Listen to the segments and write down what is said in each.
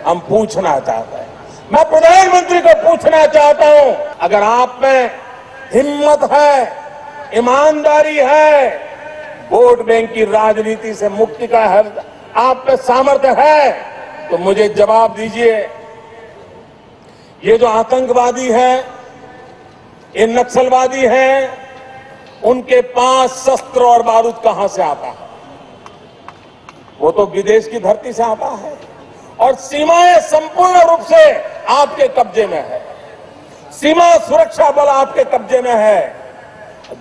हम पूछना चाहते हैं। मैं प्रधानमंत्री को पूछना चाहता हूं, अगर आप में हिम्मत है, ईमानदारी है, वोट बैंक की राजनीति से मुक्ति का है, आप में सामर्थ्य है, तो मुझे जवाब दीजिए। ये जो आतंकवादी है, ये नक्सलवादी हैं, उनके पास शस्त्र और बारूद कहां से आता है? वो तो विदेश की धरती से आता है और सीमाएं संपूर्ण रूप से आपके कब्जे में है। सीमा सुरक्षा बल आपके कब्जे में है।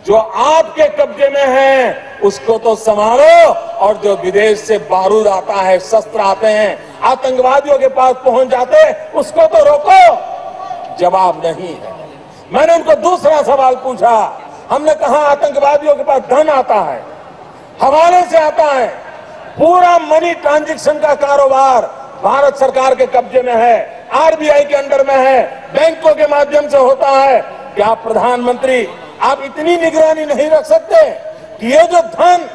जो आपके कब्जे में है उसको तो संभालो, और जो विदेश से बारूद आता है, शस्त्र आते हैं, आतंकवादियों के पास पहुंच जाते हैं, उसको तो रोको। जवाब नहीं है। मैंने उनको दूसरा सवाल पूछा। हमने कहा आतंकवादियों के पास धन आता है, हवाले से आता है, पूरा मनी ट्रांजैक्शन का कारोबार भारत सरकार के कब्जे में है, आरबीआई के अंडर में है, बैंकों के माध्यम से होता है। क्या प्रधानमंत्री आप इतनी निगरानी नहीं रख सकते कि ये जो धन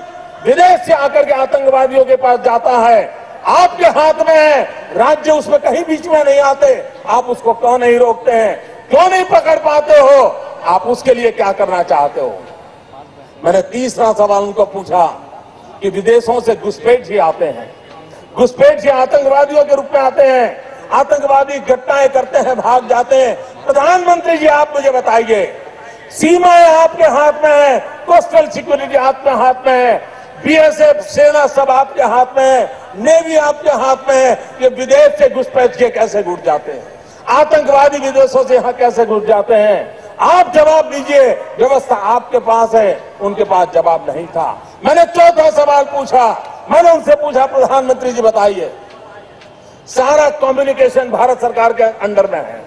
विदेश से आकर के आतंकवादियों के पास जाता है, आपके हाथ में है, राज्य उसमें कहीं बीच में नहीं आते, आप उसको क्यों नहीं रोकते हैं? क्यों नहीं पकड़ पाते हो? आप उसके लिए क्या करना चाहते हो? मैंने तीसरा सवाल उनको पूछा कि विदेशों से घुसपैठ ही आते हैं, घुसपैठ ही आतंकवादियों के रूप में आते हैं, आतंकवादी घटनाएं करते हैं, भाग जाते हैं। प्रधानमंत्री जी आप मुझे बताइए, सीमाएं आपके हाथ में है, कोस्टल सिक्योरिटी आपके हाथ में है, बीएसएफ सेना सब आपके हाथ में है, नेवी आपके हाथ में है, ये विदेश से घुसपैठ के कैसे घुस जाते हैं? आतंकवादी विदेशों से यहां कैसे घुस जाते हैं? आप जवाब दीजिए। व्यवस्था आपके पास है, उनके पास जवाब नहीं था। मैंने चौथा सवाल पूछा, मैंने उनसे पूछा प्रधानमंत्री जी बताइए, सारा कम्युनिकेशन भारत सरकार के अंडर में है।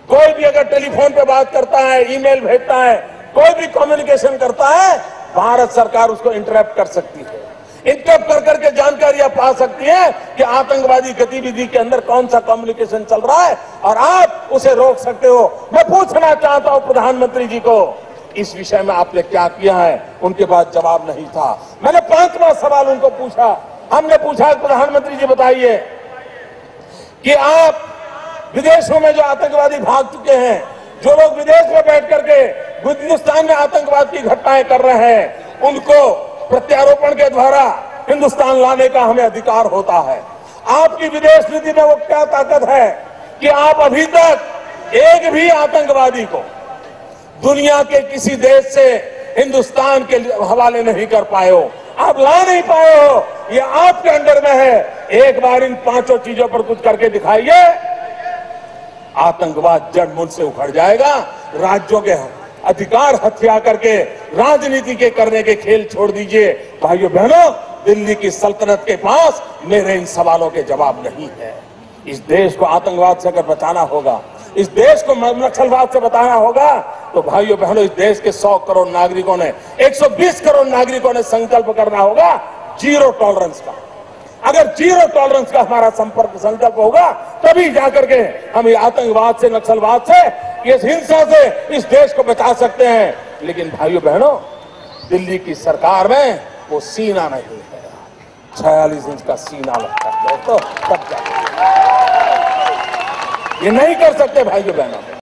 कोई भी अगर टेलीफोन पे बात करता है, ईमेल भेजता है, कोई भी कम्युनिकेशन करता है, भारत सरकार उसको इंटरप्ट कर सकती है, इंटरप्ट कर करके जानकारियां पा सकती है कि आतंकवादी गतिविधि के अंदर कौन सा कम्युनिकेशन चल रहा है, और आप उसे रोक सकते हो। मैं पूछना चाहता हूं प्रधानमंत्री जी को, इस विषय में आपने क्या किया है? उनके पास जवाब नहीं था। मैंने पांचवा सवाल उनको पूछा, हमने पूछा प्रधानमंत्री जी बताइए कि आप विदेशों में जो आतंकवादी भाग चुके हैं, जो लोग विदेश में बैठ करके हिंदुस्तान में आतंकवाद की घटनाएं कर रहे हैं, उनको प्रत्यारोपण के द्वारा हिंदुस्तान लाने का हमें अधिकार होता है। आपकी विदेश नीति में वो क्या ताकत है कि आप अभी तक एक भी आतंकवादी को दुनिया के किसी देश से हिंदुस्तान के हवाले नहीं कर पाए हो, आप ला नहीं पाए हो? ये आपके अंडर में है। एक बार इन पांचों चीजों पर कुछ करके दिखाइए, आतंकवाद जड़ मूल से उखड़ जाएगा। राज्यों के अधिकार हथिया करके राजनीति के करने के खेल छोड़ दीजिए। भाइयों बहनों, दिल्ली की सल्तनत के पास मेरे इन सवालों के जवाब नहीं है। इस देश को आतंकवाद से अगर बचाना होगा, इस देश को नक्सलवाद से बचाना होगा, तो भाइयों बहनों, इस देश के 100 करोड़ नागरिकों ने, 120 करोड़ नागरिकों ने संकल्प करना होगा जीरो टॉलरेंस का। अगर जीरो टॉलरेंस का हमारा संकल्प होगा, तभी जाकर के हम ये आतंकवाद से, नक्सलवाद से, इस हिंसा से इस देश को बचा सकते हैं। लेकिन भाइयों बहनों, दिल्ली की सरकार में वो सीना नहीं है। 46 इंच का सीना लगता है दोस्तों, तब जाकर ये नहीं कर सकते भाइयों बहनों।